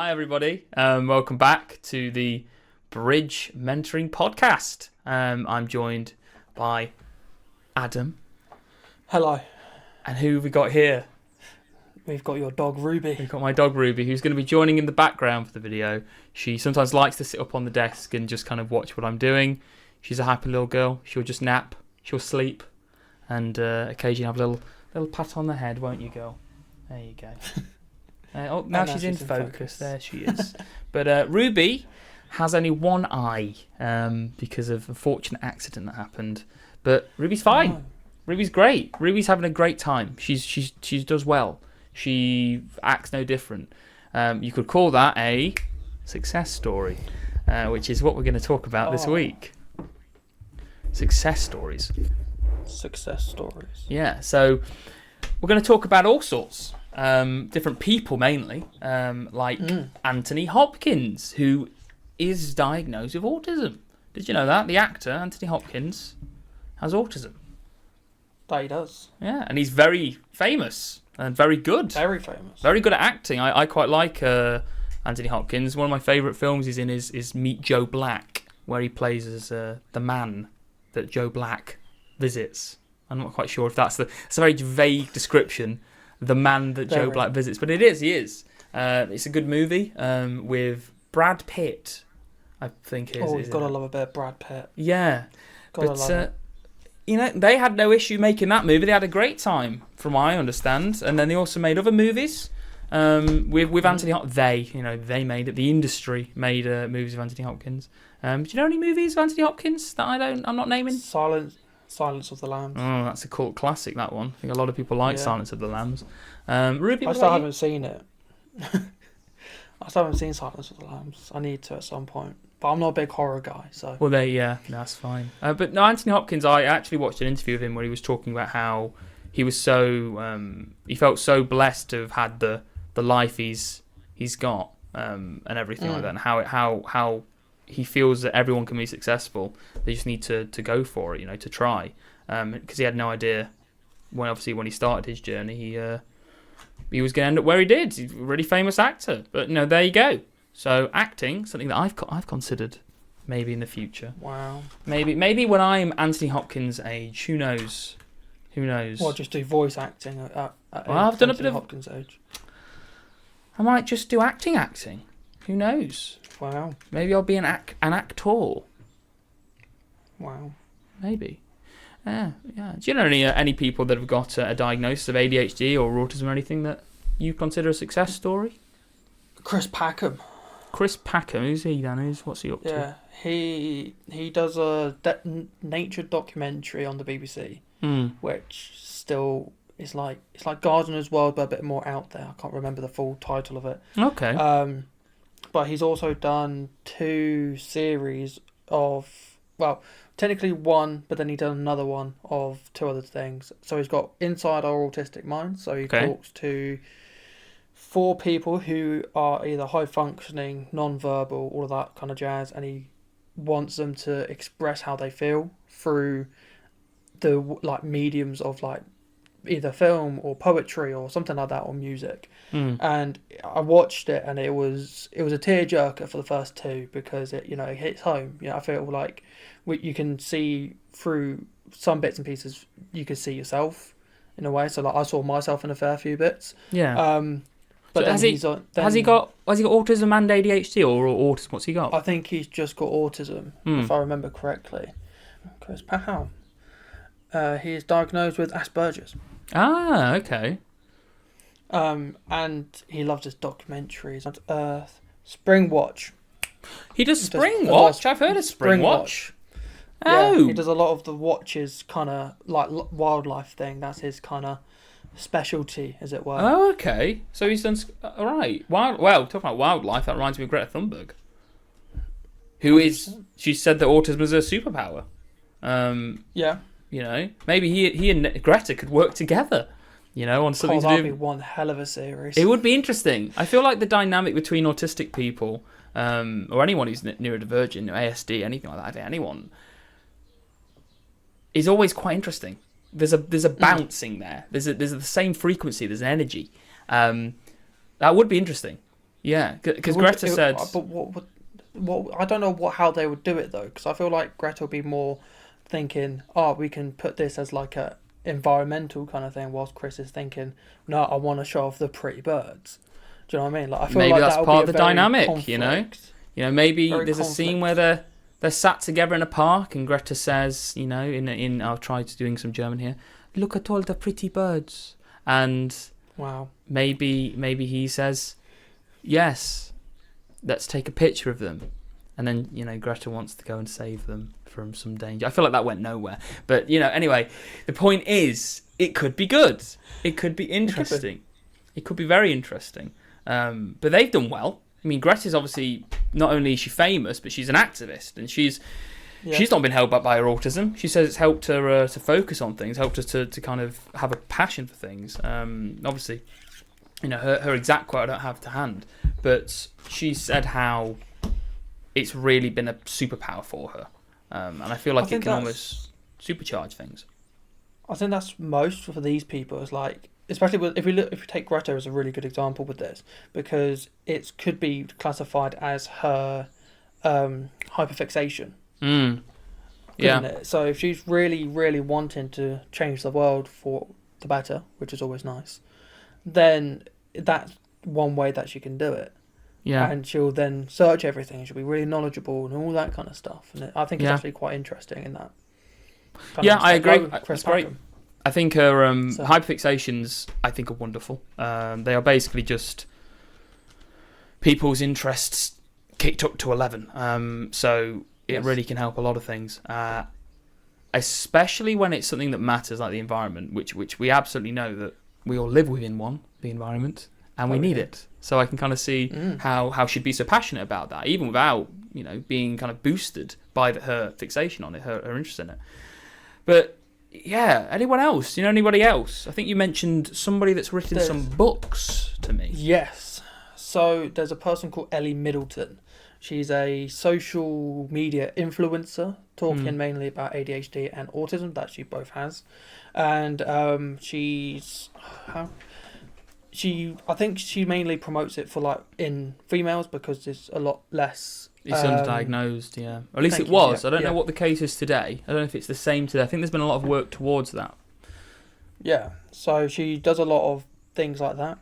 Hi, everybody. Welcome back to the Bridge Mentoring podcast. I'm joined by Adam. Hello. And who have we got here? We've got your dog, Ruby. We've got my dog, Ruby, who's going to be joining in the background for the video. She sometimes likes to sit up on the desk and just kind of watch what I'm doing. She's a happy little girl. She'll just nap. She'll sleep. And occasionally have a little pat on the head, won't you, girl? There you go. Now she's in focus. There she is. But Ruby has only one eye because of a fortunate accident that happened. But Ruby's fine. Oh. Ruby's great. Ruby's having a great time. She does well. She acts no different. You could call that a success story, which is what we're going to talk about this week. Success stories. Success stories. Yeah. So we're going to talk about all sorts. Different people mainly, like Anthony Hopkins, who is diagnosed with autism. Did you know that? The actor, Anthony Hopkins, has autism. That he does. Yeah, and he's very famous and very good. Very famous. Very good at acting. I quite like Anthony Hopkins. One of my favourite films he's in is Meet Joe Black, where he plays as the man that Joe Black visits. I'm not quite sure if it's a very vague description. The man that Joe Black visits, but he is. It's a good movie with Brad Pitt, I think. You've got to love a bit of Brad Pitt. Yeah, but they had no issue making that movie. They had a great time, from what I understand. And then they also made other movies with Anthony Hopkins. They made it. The industry made movies with Anthony Hopkins. Do you know any movies with Anthony Hopkins that I'm not naming? Silence of the Lambs. Oh, that's a cult classic, that one. I think a lot of people like Silence of the Lambs. Ruby, I still haven't seen it. I still haven't seen Silence of the Lambs. I need to at some point. But I'm not a big horror guy, so... Well, that's fine. But no, Anthony Hopkins, I actually watched an interview with him where he was talking about how he was he felt so blessed to have had the life he's got and everything like that, and how he feels that everyone can be successful. They just need to go for it, to try. Because he had no idea when he started his journey, he was going to end up where he did. He's a really famous actor. But there you go. So acting, something that I've considered maybe in the future. Wow. Maybe when I'm Anthony Hopkins' age, who knows? Well, just do voice acting at I've done a bit of Hopkins' age. I might just do acting. Who knows? Wow. Maybe I'll be an actor. Wow. Maybe. Yeah. Do you know any people that have got a diagnosis of ADHD or autism or anything that you consider a success story? Chris Packham. Who's he then? What's he up to? Yeah, he does a nature documentary on the BBC, which still is it's like Gardener's World, but a bit more out there. I can't remember the full title of it. Okay. But he's also done 2 series of, well, technically 1, but then he done another one of 2 other things. So he's got Inside Our Autistic Minds. So he talks to 4 people who are either high functioning, non-verbal, all of that kind of jazz, and he wants them to express how they feel through the mediums of either film or poetry or something like that, or music. And I watched it, and it was a tearjerker for the first 2 because it hits home. I feel like you can see through some bits and pieces, you can see yourself in a way. So I saw myself in a fair few bits. Yeah. But so has he got autism and ADHD or autism? What's he got? I think he's just got autism, if I remember correctly. Chris Packham. He is diagnosed with Asperger's. Ah, okay. And he loves his documentaries on Earth. Springwatch. He does Springwatch? I've heard of Springwatch. Oh. Yeah, he does a lot of the watches, kind of like wildlife thing. That's his kind of specialty, as it were. Oh, okay. So he's done... All right. Talking about wildlife, that reminds me of Greta Thunberg. She said that autism is a superpower. Yeah. Maybe he and Greta could work together, on something to do. That'd be one hell of a series. It would be interesting. I feel like the dynamic between autistic people, or anyone who's neurodivergent, ASD, anything like that, anyone, is always quite interesting. There's a bouncing there. There's the same frequency. There's an energy. That would be interesting. Yeah, because Greta said... But what I don't know how they would do it though, because I feel like Greta would be more thinking, oh, we can put this as like a environmental kind of thing, whilst Chris is thinking, no, I want to show off the pretty birds. Do you know what I mean? Like, I feel maybe like that's part of the dynamic, conflict. You know, maybe Very there's a scene where they're sat together in a park, and Greta says, you know, in I'll try to doing some German here, look at all the pretty birds, and wow, maybe he says, yes, let's take a picture of them, and then, you know, Greta wants to go and save them from some danger. I feel like that went nowhere, but you know, anyway, the point is, it could be good, it could be interesting, it could be very interesting, but they've done well. I mean, Greta's obviously, not only is she famous, but she's an activist, and she's not been held back by her autism. She says it's helped her to focus on things, helped her to kind of have a passion for things. Obviously, you know, her exact quote I don't have to hand, but she said how it's really been a superpower for her, and I feel like it can almost supercharge things. I think that's most for these people. Is like, especially if we take Greta as a really good example with this, because it could be classified as her hyperfixation. Yeah. It? So if she's really, really wanting to change the world for the better, which is always nice, then that's one way that she can do it. Yeah. And she'll then search everything. She'll be really knowledgeable and all that kind of stuff. And I think it's actually quite interesting in that. I agree. That's great. I think her hyperfixations, I think, are wonderful. They are basically just people's interests kicked up to 11. So it really can help a lot of things, especially when it's something that matters, like the environment, which we absolutely know that we all live within the environment, and we need it. So I can kind of see how she'd be so passionate about that, even without, you know, being kind of boosted by her fixation on it, her interest in it. But yeah, anyone else? You know, anybody else? I think you mentioned somebody that's written some books to me. Yes. So there's a person called Ellie Middleton. She's a social media influencer, talking mainly about ADHD and autism that she both has, and I think she mainly promotes it for like in females because there's a lot less. It's underdiagnosed, yeah. Or at least it was. I don't know what the case is today. I don't know if it's the same today. I think there's been a lot of work towards that. Yeah, so she does a lot of things like that.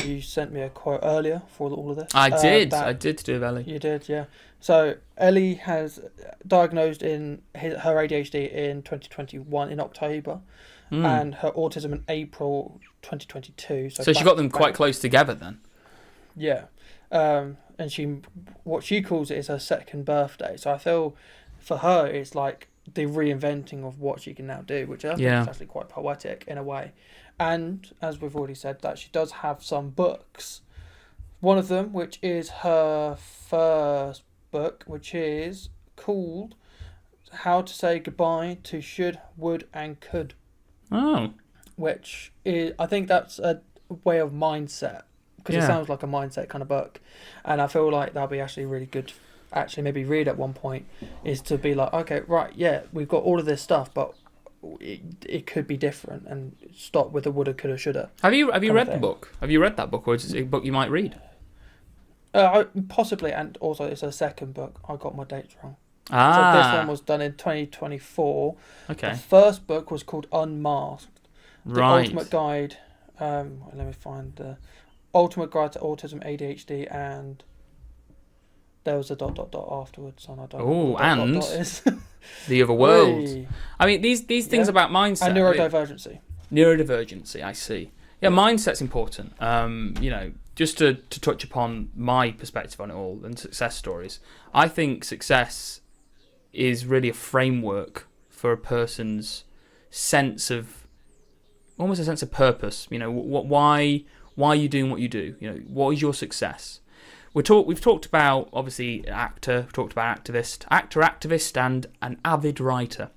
You sent me a quote earlier for all of this. I did to do with Ellie. You did, yeah. So Ellie has diagnosed her ADHD in 2021 in October, and her autism in April 2022. So she got them quite close together then. Yeah, and what she calls it is her second birthday. So I feel for her it's like the reinventing of what she can now do, which I think is actually quite poetic in a way. And as we've already said, that she does have some books. One of them, which is her first book, which is called How to Say Goodbye to Should, Would and Could. Oh. Which is, I think that's a way of mindset, because it sounds like a mindset kind of book. And I feel like that'll be actually really good, actually maybe read at one point, is to be like, okay, right, yeah, we've got all of this stuff, but it could be different, and stop with the woulda, coulda, shoulda. Have you read the book? Have you read that book, or is it a book you might read? Possibly, and also it's a second book. I got my dates wrong. Ah. So this one was done in 2024. Okay. The first book was called Unmasked. The Right. Ultimate Guide. Let me find the Ultimate Guide to Autism, ADHD, and there was a ... afterwards, and I don't know what and is. The Other World. Hey. I mean, these things about mindset. And neurodivergency. Neurodivergency, I see. Yeah, mindset's important. You know, just to touch upon my perspective on it all and success stories, I think success is really a framework for a person's almost a sense of purpose. You know, why are you doing what you do? You know, what is your success? We've talked about, obviously, actor, we've talked about activist, and an avid writer.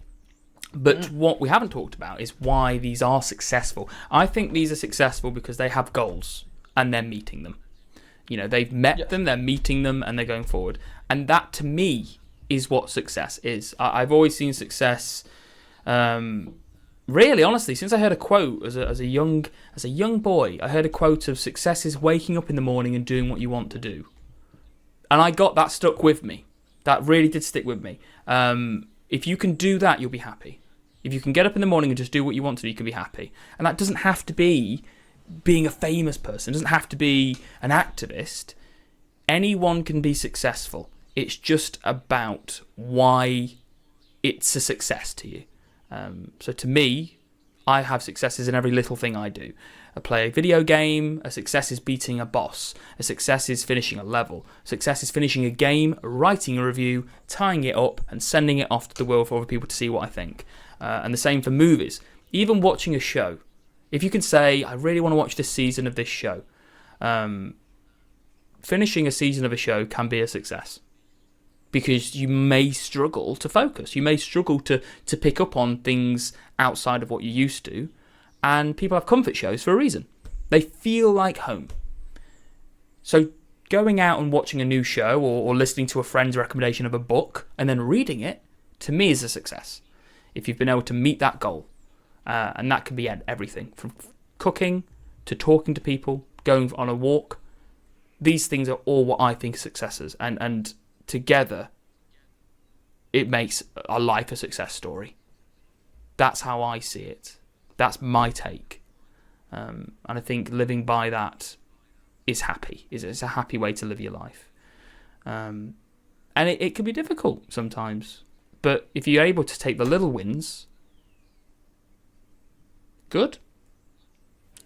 But what we haven't talked about is why these are successful. I think these are successful because they have goals and they're meeting them. You know, they've met them, they're meeting them, and they're going forward. And that, to me, is what success is. I've always seen success really, honestly, since I heard a quote as a young boy, I heard a quote of success is waking up in the morning and doing what you want to do, and I got that stuck with me. That really did stick with me. If you can do that, you'll be happy. If you can get up in the morning and just do what you want to do, you can be happy. And that doesn't have to be being a famous person. It doesn't have to be an activist. Anyone can be successful. It's just about why it's a success to you. So to me, I have successes in every little thing I do. I play a video game. A success is beating a boss. A success is finishing a level. Success is finishing a game, writing a review, tying it up, and sending it off to the world for other people to see what I think. And the same for movies. Even watching a show. If you can say, I really want to watch this season of this show, finishing a season of a show can be a success. Because you may struggle to focus. You may struggle to pick up on things outside of what you used to. And people have comfort shows for a reason. They feel like home. So going out and watching a new show or listening to a friend's recommendation of a book and then reading it, to me is a success. If you've been able to meet that goal. And that can be everything. From cooking to talking to people, going on a walk. These things are all what I think are successes. And together, it makes a life a success story. That's how I see it. That's my take. And I think living by that is happy. It's a happy way to live your life. And it can be difficult sometimes. But if you're able to take the little wins, good.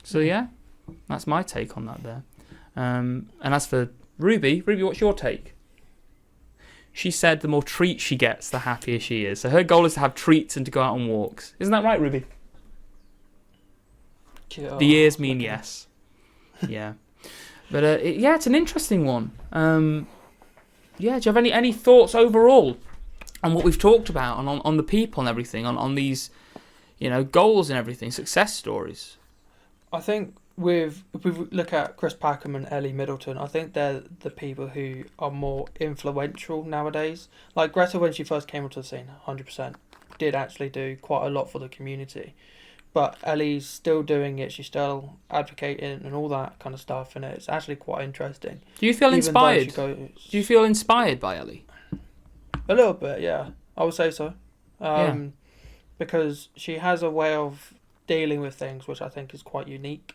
So yeah, that's my take on that there. And as for Ruby, what's your take? She said the more treats she gets, the happier she is. So her goal is to have treats and to go out on walks. Isn't that right, Ruby? The ears mean yes. Yeah. But it's an interesting one. Do you have any thoughts overall on what we've talked about, on the people and everything, on these, goals and everything, success stories? I think if we look at Chris Packham and Ellie Middleton, I think they're the people who are more influential nowadays. Like Greta, when she first came onto the scene, 100%, did actually do quite a lot for the community. But Ellie's still doing it. She's still advocating and all that kind of stuff, and it's actually quite interesting. Do you feel inspired? Do you feel inspired by Ellie? A little bit, yeah. I would say so. Because she has a way of dealing with things which I think is quite unique.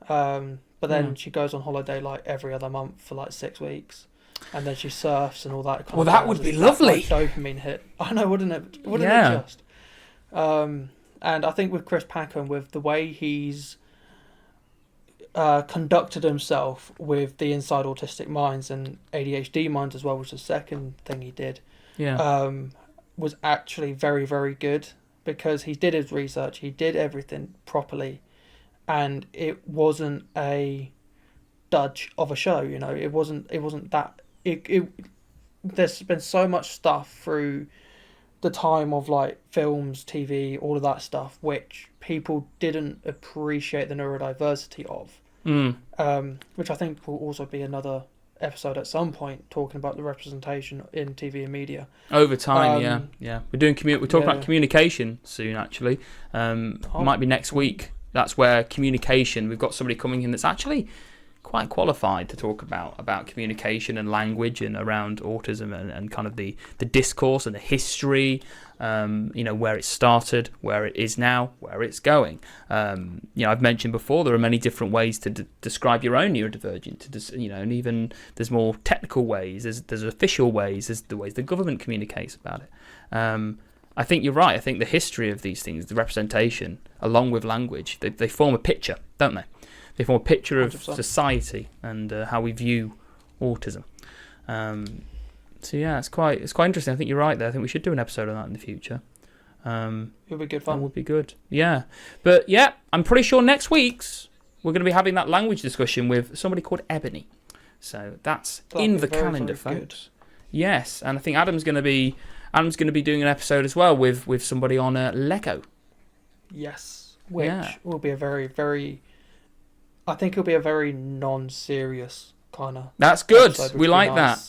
But then she goes on holiday like every other month for like 6 weeks. And then she surfs and all that kind of that would be lovely. Like dopamine hit. I know, wouldn't it? Wouldn't it just? And I think with Chris Packham, with the way he's conducted himself with the Inside Autistic Minds and ADHD Minds as well, which is the second thing he did, was actually very, very good, because he did his research, he did everything properly, and it wasn't a dudge of a show. It wasn't that. There's been so much stuff through the time of like films, TV, all of that stuff, which people didn't appreciate the neurodiversity of, which I think will also be another episode at some point, talking about the representation in TV and media over time. We're talking about communication soon, actually. Might be next week. That's where communication, we've got somebody coming in that's actually quite qualified to talk about communication and language and around autism and kind of the discourse and the history, where it started, where it is now, where it's going. I've mentioned before, there are many different ways to describe your own neurodivergent, and even there's more technical ways, there's official ways, there's the ways the government communicates about it. I think you're right. I think the history of these things, the representation, along with language, they form a picture, don't they? They form a picture of 100%. Society and how we view autism. It's quite interesting. I think you're right there. I think we should do an episode on that in the future. It'll be good fun. That would be good. Yeah. But yeah, I'm pretty sure next week's we're going to be having that language discussion with somebody called Ebony. So that's in the calendar, folks. Yes, and I think Adam's going to be doing an episode as well with somebody on Lego. Yes, which will be a very, very. I think it'll be a very non-serious kind of. That's good. We like that.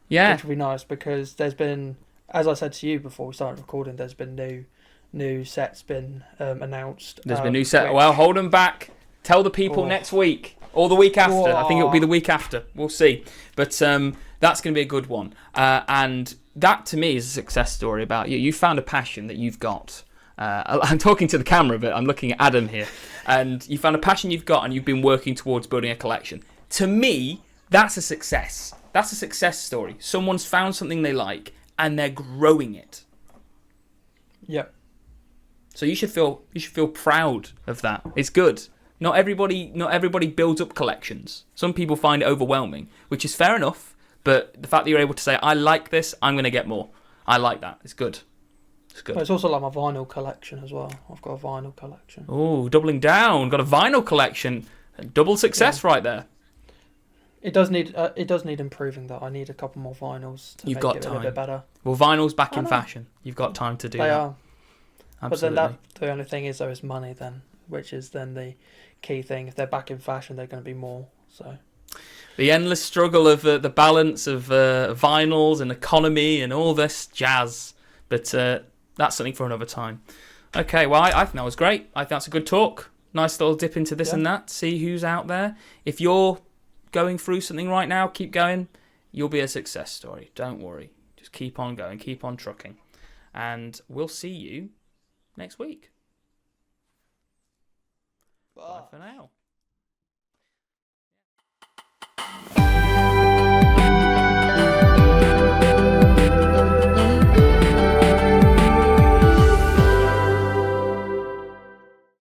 Yeah. Which would be nice, because there's been, as I said to you before we started recording, there's been new set's been announced. There's been a new set. Well, hold them back. Tell the people next week or the week after. I think it'll be the week after. We'll see. But that's going to be a good one. And that to me is a success story about you. You found a passion that you've got. I'm talking to the camera, but I'm looking at Adam here. And you found a passion you've got, and you've been working towards building a collection. To me, that's a success. That's a success story. Someone's found something they like, and they're growing it. Yep. So you should feel proud of that. It's good. Not everybody builds up collections. Some people find it overwhelming, which is fair enough. But the fact that you're able to say, I like this, I'm going to get more. I like that. It's good. It's good. But it's also like my vinyl collection as well. I've got a vinyl collection. Oh, doubling down. Got a vinyl collection. Double success right there. It does need improving though. I need a couple more vinyls to make it a little bit better. Well, vinyl's back in fashion. You've got time to do that. They are. Absolutely. But then the only thing is though is money then, which is then the key thing. If they're back in fashion, they're going to be more. So the endless struggle of the balance of vinyls and economy and all this jazz. But that's something for another time. Okay, well, I think that was great. I think that's a good talk. Nice little dip into this and that. See who's out there. If you're going through something right now, keep going. You'll be a success story. Don't worry. Just keep on going. Keep on trucking. And we'll see you next week. Bye for now.